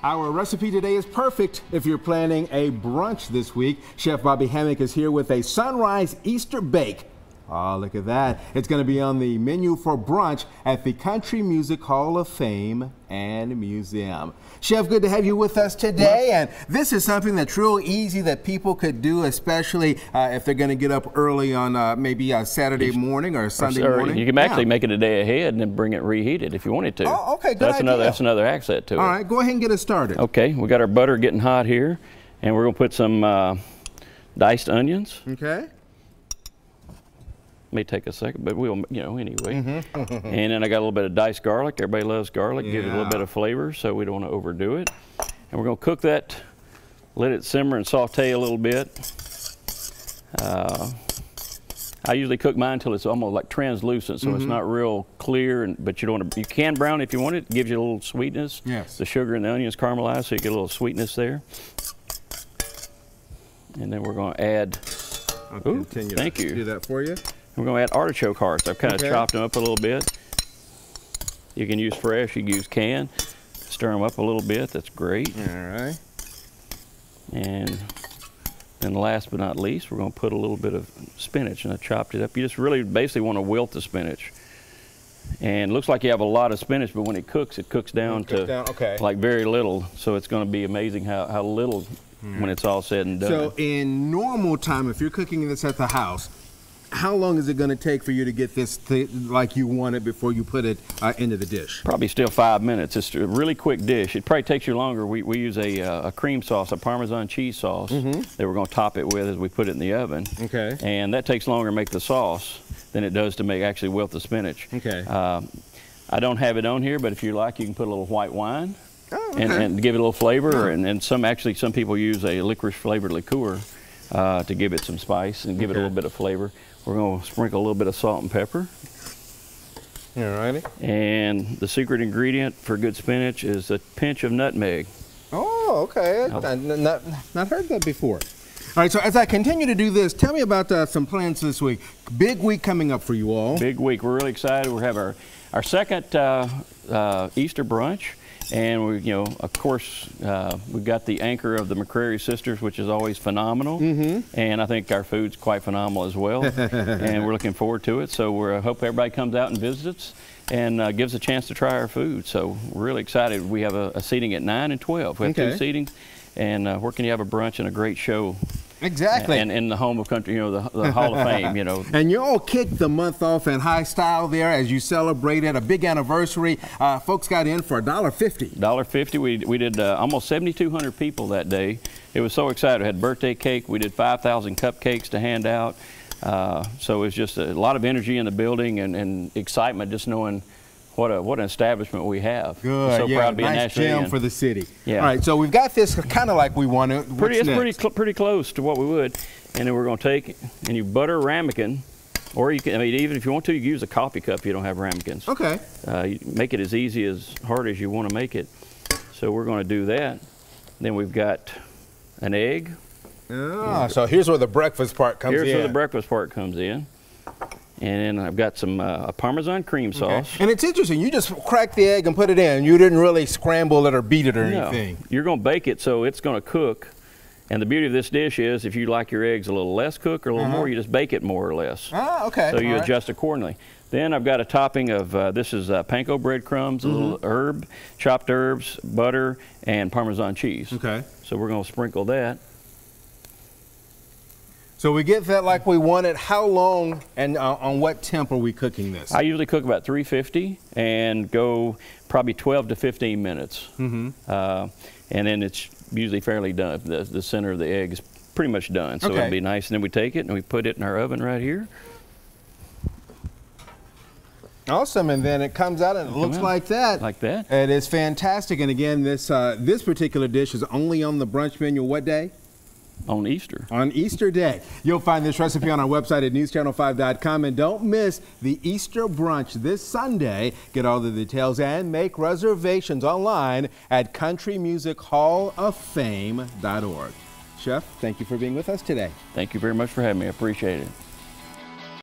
Our recipe today is perfect if you're planning a brunch this week. Chef Bobby Hammock is here with a sunrise Easter bake. Oh, look at that. It's going to be on the menu for brunch at the Country Music Hall of Fame and Museum. Chef, good to have you with us today. And this is something that's real easy that people could do, especially if they're going to get up early on maybe a Saturday morning or a Sunday morning. You can actually make it a day ahead and then bring it reheated if you wanted to. Oh, okay, good idea. That's another accent to it. All right, go ahead and get us started. Okay, we got our butter getting hot here, and we're going to put some diced onions. Okay. May take a second, but we'll, anyway. And then I got a little bit of diced garlic. Everybody loves garlic. Give it a little bit of flavor, so we don't want to overdo it. And we're going to cook that, let it simmer and saute a little bit. I usually cook mine until it's almost like translucent, so it's not real clear. But you don't want to. You can brown if you want it. It gives you a little sweetness. Yes. The sugar and the onions caramelize, so you get a little sweetness there. And then we're going to add. I'll continue to do that for you. We're going to add artichoke hearts. I've kind of chopped them up a little bit. You can use fresh, you can use canned. Stir them up a little bit, that's great. All right. And then last but not least, we're going to put a little bit of spinach, and I chopped it up. You just really basically want to wilt the spinach. And it looks like you have a lot of spinach, but when it cooks down to like very little. So it's going to be amazing how little when it's all said and done. So in normal time, if you're cooking this at the house, how long is it going to take for you to get this like you want it before you put it into the dish? Probably still 5 minutes. It's a really quick dish. It probably takes you longer. We use a cream sauce, a Parmesan cheese sauce that we're going to top it with as we put it in the oven. Okay. And that takes longer to make the sauce than it does to make actually wilt the spinach. Okay. I don't have it on here, but if you like, you can put a little white wine and give it a little flavor. And some people use a licorice flavored liqueur to give it some spice and give it a little bit of flavor. We're going to sprinkle a little bit of salt and pepper. Alrighty. And the secret ingredient for good spinach is a pinch of nutmeg. Oh, okay. Not heard that before. All right, so as I continue to do this, tell me about some plans this week. Big week coming up for you all. Big week. We're really excited. We have our second Easter brunch. And we, of course, we've got the anchor of the McCrary sisters, which is always phenomenal. And I think our food's quite phenomenal as well. And we're looking forward to it. So we hope everybody comes out and visits and gives a chance to try our food. So we're really excited. We have a seating at 9 and 12. We have two seatings. And where can you have a brunch and a great show? Exactly. And in the home of country, the Hall of Fame, And you all kicked the month off in high style there as you celebrated a big anniversary. Folks got in for $1.50. $1.50. We did almost 7,200 people that day. It was so exciting. We had birthday cake. We did 5,000 cupcakes to hand out. So it was just a lot of energy in the building and excitement just knowing what an establishment we have. Good. So proud to be a nice national gem for the city. Yeah. All right, so we've got this kind of like we want it. It's pretty close to what we would. And then we're going to take and you butter ramekin, or you can, even if you want to, you can use a coffee cup if you don't have ramekins. Okay. You make it as easy as hard as you want to make it. So we're going to do that. Then we've got an egg. Oh, so here's where the breakfast part comes in. Here's where the breakfast part comes in. And then I've got some a Parmesan cream sauce. And it's interesting, you just cracked the egg and put it in. You didn't really scramble it or beat it or anything. You're going to bake it so it's going to cook. And the beauty of this dish is if you like your eggs a little less cooked or a little more, you just bake it more or less. Ah, okay. So you adjust accordingly. Then I've got a topping of, this is panko breadcrumbs, a little chopped herbs, butter, and Parmesan cheese. Okay. So we're going to sprinkle that. So we get that like we want it. How long and on what temp are we cooking this? I usually cook about 350 and go probably 12 to 15 minutes. And then it's usually fairly done. The center of the egg is pretty much done. So it'll be nice. And then we take it and we put it in our oven right here. Awesome, and then it comes out and it looks like that. Like that. It is fantastic. And again, this particular dish is only on the brunch menu what day? On Easter. On Easter Day. You'll find this recipe on our website at newschannel5.com. And don't miss the Easter brunch this Sunday. Get all the details and make reservations online at countrymusichallofFame.org. Chef, thank you for being with us today. Thank you very much for having me. I appreciate it.